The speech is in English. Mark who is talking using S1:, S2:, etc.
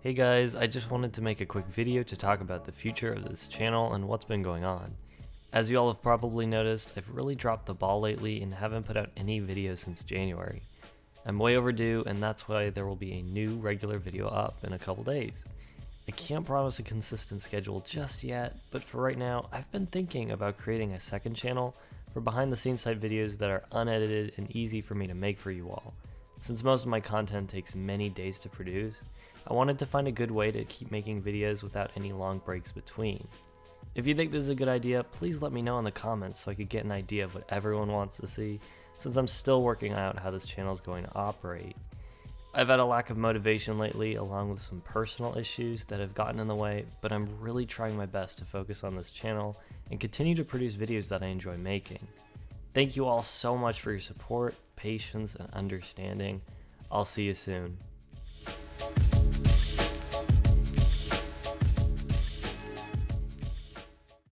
S1: Hey guys, I just wanted to make a quick video to talk about the future of this channel and what's been going on. As you all have probably noticed, I've really dropped the ball lately and haven't put out any videos since January. I'm way overdue, and that's why there will be a new regular video up in a couple days. I can't promise a consistent schedule just yet, but for right now, I've been thinking about creating a second channel for behind the scenes type videos that are unedited and easy for me to make for you all. Since most of my content takes many days to produce, I wanted to find a good way to keep making videos without any long breaks between. If you think this is a good idea, please let me know in the comments so I could get an idea of what everyone wants to see, since I'm still working out how this channel is going to operate. I've had a lack of motivation lately, along with some personal issues that have gotten in the way, but I'm really trying my best to focus on this channel and continue to produce videos that I enjoy making. Thank you all so much for your support, patience, and understanding. I'll see you soon.